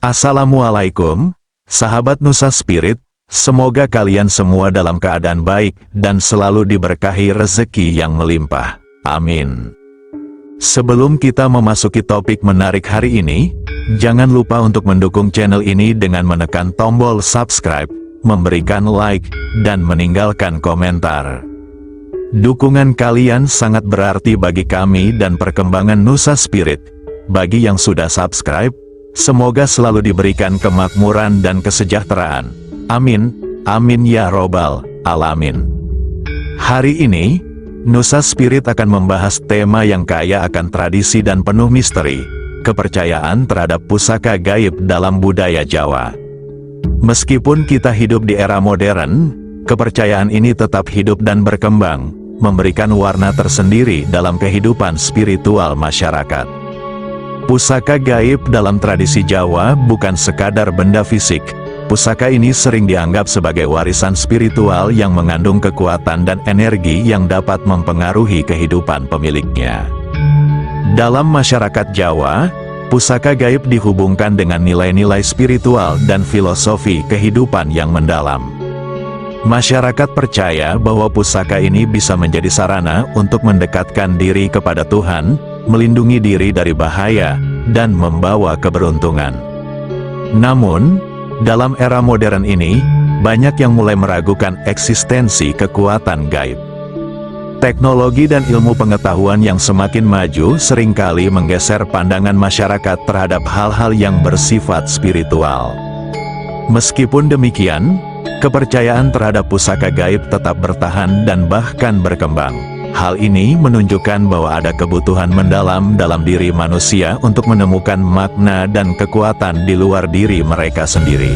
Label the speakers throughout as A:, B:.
A: Assalamualaikum, sahabat Nusa Spirit, semoga kalian semua dalam keadaan baik dan selalu diberkahi rezeki yang melimpah. Amin. Sebelum kita memasuki topik menarik hari ini, jangan lupa untuk mendukung channel ini dengan menekan tombol subscribe, memberikan like, dan meninggalkan komentar. Dukungan kalian sangat berarti bagi kami dan perkembangan Nusa Spirit. Bagi yang sudah subscribe, semoga selalu diberikan kemakmuran dan kesejahteraan. Amin, amin ya robbal alamin. Hari ini, Nusa Spirit akan membahas tema yang kaya akan tradisi dan penuh misteri, kepercayaan terhadap pusaka gaib dalam budaya Jawa. Meskipun kita hidup di era modern, kepercayaan ini tetap hidup dan berkembang, memberikan warna tersendiri dalam kehidupan spiritual masyarakat. Pusaka gaib dalam tradisi Jawa bukan sekadar benda fisik. Pusaka ini sering dianggap sebagai warisan spiritual yang mengandung kekuatan dan energi yang dapat mempengaruhi kehidupan pemiliknya. Dalam masyarakat Jawa, pusaka gaib dihubungkan dengan nilai-nilai spiritual dan filosofi kehidupan yang mendalam. Masyarakat percaya bahwa pusaka ini bisa menjadi sarana untuk mendekatkan diri kepada Tuhan, melindungi diri dari bahaya, dan membawa keberuntungan. Namun, dalam era modern ini, banyak yang mulai meragukan eksistensi kekuatan gaib. Teknologi dan ilmu pengetahuan yang semakin maju seringkali menggeser pandangan masyarakat terhadap hal-hal yang bersifat spiritual. Meskipun demikian, kepercayaan terhadap pusaka gaib tetap bertahan dan bahkan berkembang. Hal ini menunjukkan bahwa ada kebutuhan mendalam dalam diri manusia untuk menemukan makna dan kekuatan di luar diri mereka sendiri.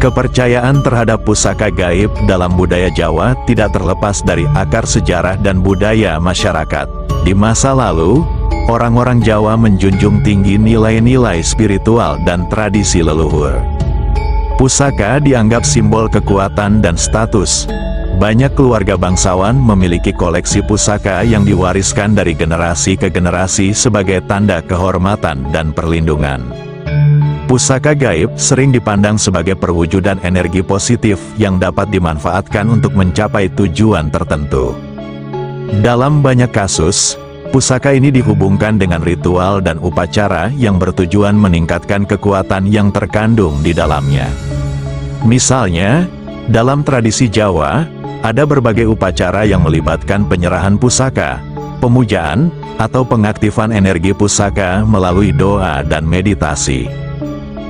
A: Kepercayaan terhadap pusaka gaib dalam budaya Jawa tidak terlepas dari akar sejarah dan budaya masyarakat. Di masa lalu, orang-orang Jawa menjunjung tinggi nilai-nilai spiritual dan tradisi leluhur. Pusaka dianggap simbol kekuatan dan status. Banyak keluarga bangsawan memiliki koleksi pusaka yang diwariskan dari generasi ke generasi sebagai tanda kehormatan dan perlindungan. Pusaka gaib sering dipandang sebagai perwujudan energi positif yang dapat dimanfaatkan untuk mencapai tujuan tertentu. Dalam banyak kasus, pusaka ini dihubungkan dengan ritual dan upacara yang bertujuan meningkatkan kekuatan yang terkandung di dalamnya. Misalnya, dalam tradisi Jawa, ada berbagai upacara yang melibatkan penyerahan pusaka, pemujaan, atau pengaktifan energi pusaka melalui doa dan meditasi.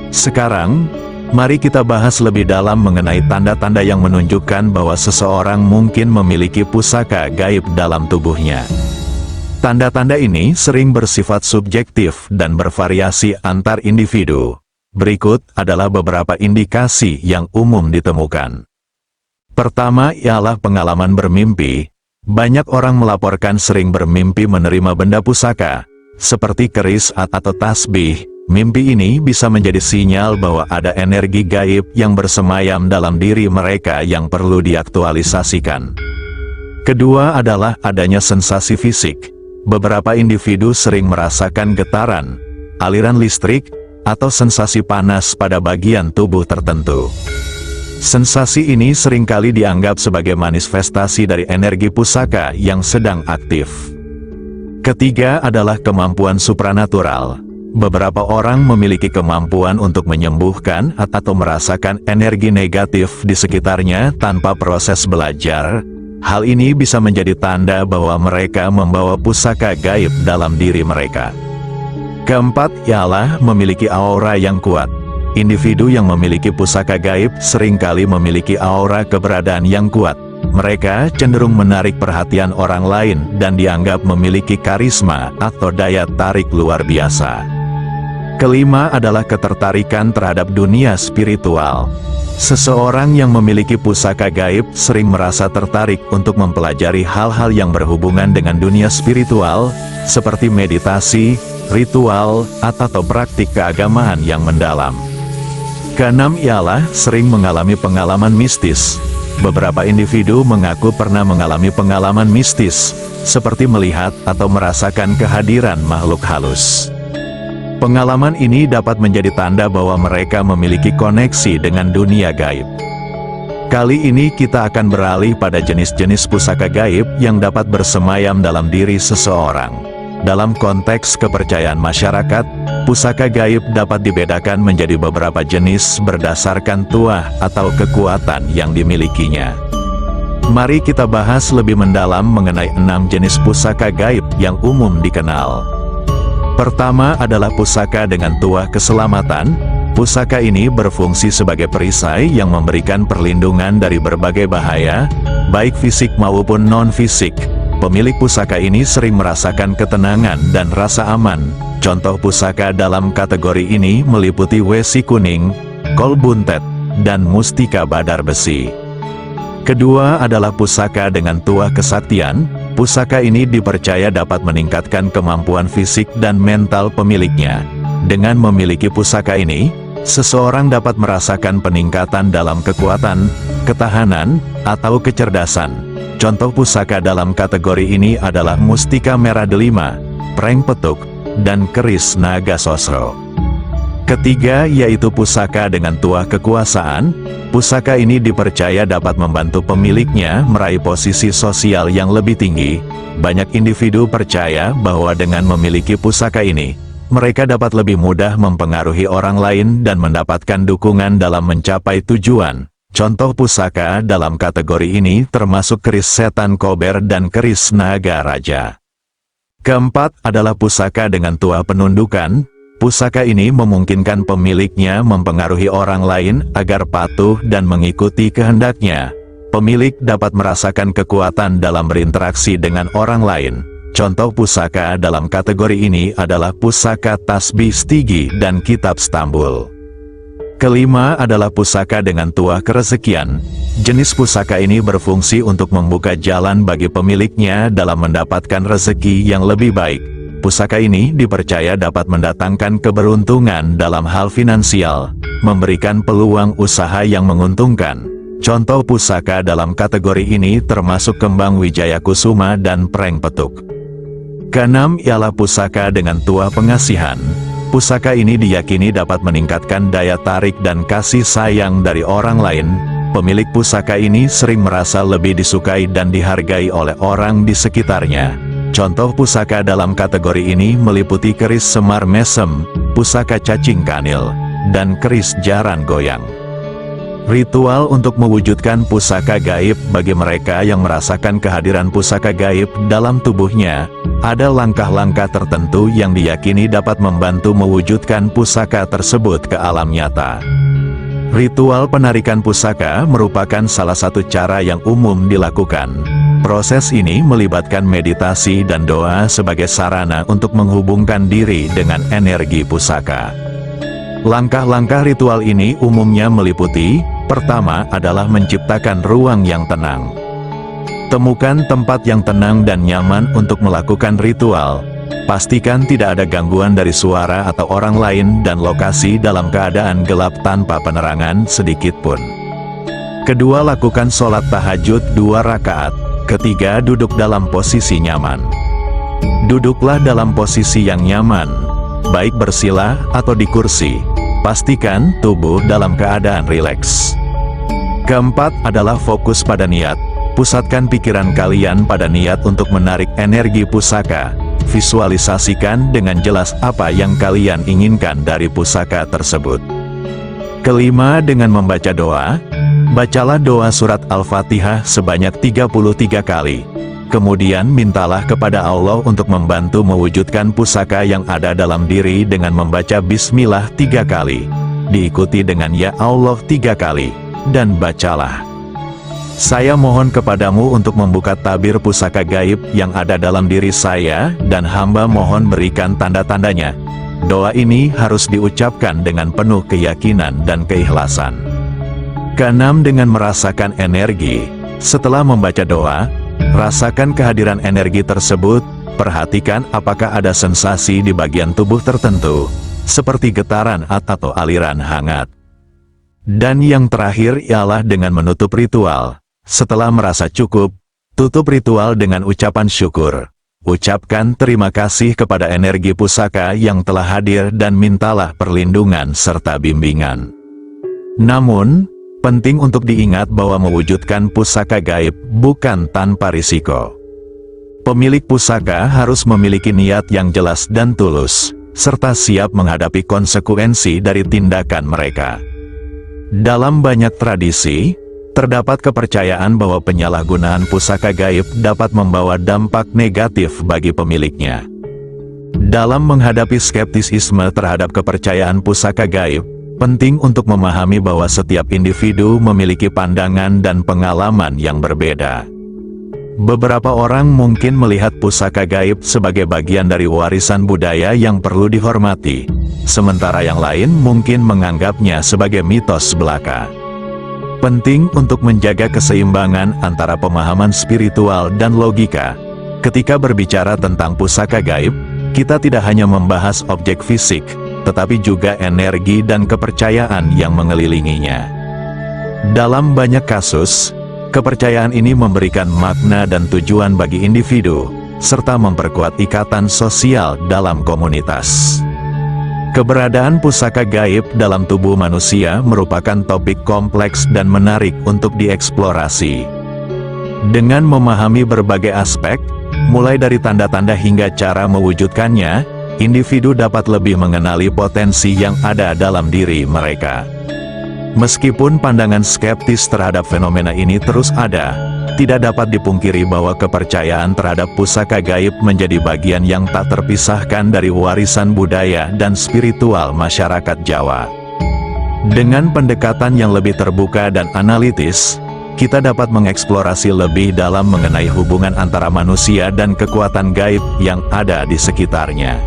A: Sekarang, mari kita bahas lebih dalam mengenai tanda-tanda yang menunjukkan bahwa seseorang mungkin memiliki pusaka gaib dalam tubuhnya. Tanda-tanda ini sering bersifat subjektif dan bervariasi antar individu. Berikut adalah beberapa indikasi yang umum ditemukan. Pertama ialah pengalaman bermimpi. Banyak orang melaporkan sering bermimpi menerima benda pusaka, seperti keris atau tasbih. Mimpi ini bisa menjadi sinyal bahwa ada energi gaib yang bersemayam dalam diri mereka yang perlu diaktualisasikan. Kedua adalah adanya sensasi fisik. Beberapa individu sering merasakan getaran, aliran listrik, atau sensasi panas pada bagian tubuh tertentu. Sensasi ini seringkali dianggap sebagai manifestasi dari energi pusaka yang sedang aktif. Ketiga adalah kemampuan supranatural. Beberapa orang memiliki kemampuan untuk menyembuhkan atau merasakan energi negatif di sekitarnya tanpa proses belajar. Hal ini bisa menjadi tanda bahwa mereka membawa pusaka gaib dalam diri mereka. Keempat ialah memiliki aura yang kuat. Individu yang memiliki pusaka gaib seringkali memiliki aura keberadaan yang kuat. Mereka cenderung menarik perhatian orang lain dan dianggap memiliki karisma atau daya tarik luar biasa. Kelima adalah ketertarikan terhadap dunia spiritual. Seseorang yang memiliki pusaka gaib sering merasa tertarik untuk mempelajari hal-hal yang berhubungan dengan dunia spiritual, seperti meditasi, ritual, atau praktik keagamaan yang mendalam. Keenam ialah sering mengalami pengalaman mistis. Beberapa individu mengaku pernah mengalami pengalaman mistis, seperti melihat atau merasakan kehadiran makhluk halus. Pengalaman ini dapat menjadi tanda bahwa mereka memiliki koneksi dengan dunia gaib. Kali ini kita akan beralih pada jenis-jenis pusaka gaib yang dapat bersemayam dalam diri seseorang. Dalam konteks kepercayaan masyarakat, pusaka gaib dapat dibedakan menjadi beberapa jenis berdasarkan tuah atau kekuatan yang dimilikinya. Mari kita bahas lebih mendalam mengenai 6 jenis pusaka gaib yang umum dikenal. Pertama adalah pusaka dengan tuah keselamatan. Pusaka ini berfungsi sebagai perisai yang memberikan perlindungan dari berbagai bahaya, baik fisik maupun non-fisik. Pemilik pusaka ini sering merasakan ketenangan dan rasa aman. Contoh pusaka dalam kategori ini meliputi wesi kuning, kol buntet, dan mustika badar besi. Kedua adalah pusaka dengan tuah kesaktian. Pusaka ini dipercaya dapat meningkatkan kemampuan fisik dan mental pemiliknya. Dengan memiliki pusaka ini, seseorang dapat merasakan peningkatan dalam kekuatan, ketahanan, atau kecerdasan. Contoh pusaka dalam kategori ini adalah mustika merah delima, preng petuk, dan keris naga sosro. Ketiga yaitu pusaka dengan tuah kekuasaan. Pusaka ini dipercaya dapat membantu pemiliknya meraih posisi sosial yang lebih tinggi. Banyak individu percaya bahwa dengan memiliki pusaka ini, mereka dapat lebih mudah mempengaruhi orang lain dan mendapatkan dukungan dalam mencapai tujuan. Contoh pusaka dalam kategori ini termasuk keris setan kober dan keris naga raja. Keempat adalah pusaka dengan tuah penundukan. Pusaka ini memungkinkan pemiliknya mempengaruhi orang lain agar patuh dan mengikuti kehendaknya. Pemilik dapat merasakan kekuatan dalam berinteraksi dengan orang lain. Contoh pusaka dalam kategori ini adalah pusaka tasbih stigi dan kitab Stambul. Kelima adalah pusaka dengan tuah kerezekian. Jenis pusaka ini berfungsi untuk membuka jalan bagi pemiliknya dalam mendapatkan rezeki yang lebih baik. Pusaka ini dipercaya dapat mendatangkan keberuntungan dalam hal finansial, memberikan peluang usaha yang menguntungkan. Contoh pusaka dalam kategori ini termasuk kembang wijaya kusuma dan preng petuk. Keenam ialah pusaka dengan tuah pengasihan. Pusaka ini diyakini dapat meningkatkan daya tarik dan kasih sayang dari orang lain. Pemilik pusaka ini sering merasa lebih disukai dan dihargai oleh orang di sekitarnya. Contoh pusaka dalam kategori ini meliputi keris semar mesem, pusaka cacing kanil, dan keris jaran goyang. Ritual untuk mewujudkan pusaka gaib bagi mereka yang merasakan kehadiran pusaka gaib dalam tubuhnya, ada langkah-langkah tertentu yang diyakini dapat membantu mewujudkan pusaka tersebut ke alam nyata. Ritual penarikan pusaka merupakan salah satu cara yang umum dilakukan. Proses ini melibatkan meditasi dan doa sebagai sarana untuk menghubungkan diri dengan energi pusaka. Langkah-langkah ritual ini umumnya meliputi, pertama adalah menciptakan ruang yang tenang. Temukan tempat yang tenang dan nyaman untuk melakukan ritual. Pastikan tidak ada gangguan dari suara atau orang lain dan lokasi dalam keadaan gelap tanpa penerangan sedikit pun. Kedua, lakukan sholat tahajud 2 rakaat. Ketiga, duduk dalam posisi nyaman. Duduklah dalam posisi yang nyaman, baik bersila atau di kursi. Pastikan tubuh dalam keadaan rileks. Keempat adalah fokus pada niat. Pusatkan pikiran kalian pada niat untuk menarik energi pusaka. Visualisasikan dengan jelas apa yang kalian inginkan dari pusaka tersebut. Kelima, dengan membaca doa. Bacalah doa surat Al-Fatihah sebanyak 33 kali. Kemudian mintalah kepada Allah untuk membantu mewujudkan pusaka yang ada dalam diri dengan membaca Bismillah 3 kali. Diikuti dengan Ya Allah 3 kali. Dan bacalah, saya mohon kepadamu untuk membuka tabir pusaka gaib yang ada dalam diri saya, dan hamba mohon berikan tanda-tandanya. Doa ini harus diucapkan dengan penuh keyakinan dan keikhlasan. Keenam, dengan merasakan energi. Setelah membaca doa, rasakan kehadiran energi tersebut. Perhatikan apakah ada sensasi di bagian tubuh tertentu, seperti getaran atau aliran hangat. Dan yang terakhir ialah dengan menutup ritual. Setelah merasa cukup, tutup ritual dengan ucapan syukur. ucapkan terima kasih kepada energi pusaka yang telah hadir dan mintalah perlindungan serta bimbingan. Namun, penting untuk diingat bahwa mewujudkan pusaka gaib bukan tanpa risiko. Pemilik pusaka harus memiliki niat yang jelas dan tulus, serta siap menghadapi konsekuensi dari tindakan mereka. Dalam banyak tradisi, terdapat kepercayaan bahwa penyalahgunaan pusaka gaib dapat membawa dampak negatif bagi pemiliknya. Dalam menghadapi skeptisisme terhadap kepercayaan pusaka gaib, penting untuk memahami bahwa setiap individu memiliki pandangan dan pengalaman yang berbeda. Beberapa orang mungkin melihat pusaka gaib sebagai bagian dari warisan budaya yang perlu dihormati, sementara yang lain mungkin menganggapnya sebagai mitos belaka. Penting untuk menjaga keseimbangan antara pemahaman spiritual dan logika. Ketika berbicara tentang pusaka gaib, kita tidak hanya membahas objek fisik, tetapi juga energi dan kepercayaan yang mengelilinginya. Dalam banyak kasus, kepercayaan ini memberikan makna dan tujuan bagi individu, serta memperkuat ikatan sosial dalam komunitas. Keberadaan pusaka gaib dalam tubuh manusia merupakan topik kompleks dan menarik untuk dieksplorasi. Dengan memahami berbagai aspek, mulai dari tanda-tanda hingga cara mewujudkannya, individu dapat lebih mengenali potensi yang ada dalam diri mereka. Meskipun pandangan skeptis terhadap fenomena ini terus ada, tidak dapat dipungkiri bahwa kepercayaan terhadap pusaka gaib menjadi bagian yang tak terpisahkan dari warisan budaya dan spiritual masyarakat Jawa. Dengan pendekatan yang lebih terbuka dan analitis, kita dapat mengeksplorasi lebih dalam mengenai hubungan antara manusia dan kekuatan gaib yang ada di sekitarnya.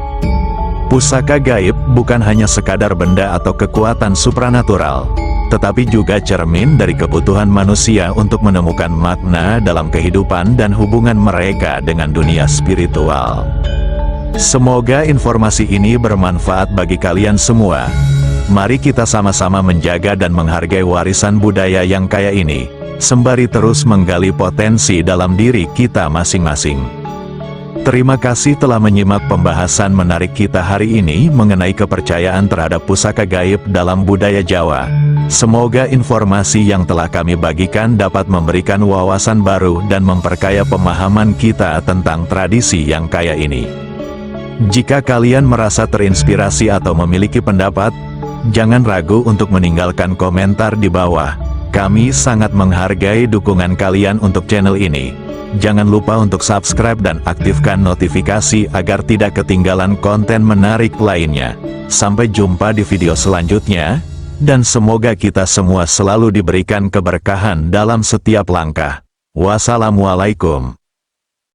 A: Pusaka gaib bukan hanya sekadar benda atau kekuatan supranatural, tetapi juga cermin dari kebutuhan manusia untuk menemukan makna dalam kehidupan dan hubungan mereka dengan dunia spiritual. Semoga informasi ini bermanfaat bagi kalian semua. Mari kita sama-sama menjaga dan menghargai warisan budaya yang kaya ini, sembari terus menggali potensi dalam diri kita masing-masing. Terima kasih telah menyimak pembahasan menarik kita hari ini mengenai kepercayaan terhadap pusaka gaib dalam budaya Jawa. Semoga informasi yang telah kami bagikan dapat memberikan wawasan baru dan memperkaya pemahaman kita tentang tradisi yang kaya ini. Jika kalian merasa terinspirasi atau memiliki pendapat, jangan ragu untuk meninggalkan komentar di bawah. Kami sangat menghargai dukungan kalian untuk channel ini. Jangan lupa untuk subscribe dan aktifkan notifikasi agar tidak ketinggalan konten menarik lainnya. Sampai jumpa di video selanjutnya, dan semoga kita semua selalu diberikan keberkahan dalam setiap langkah. Wassalamualaikum.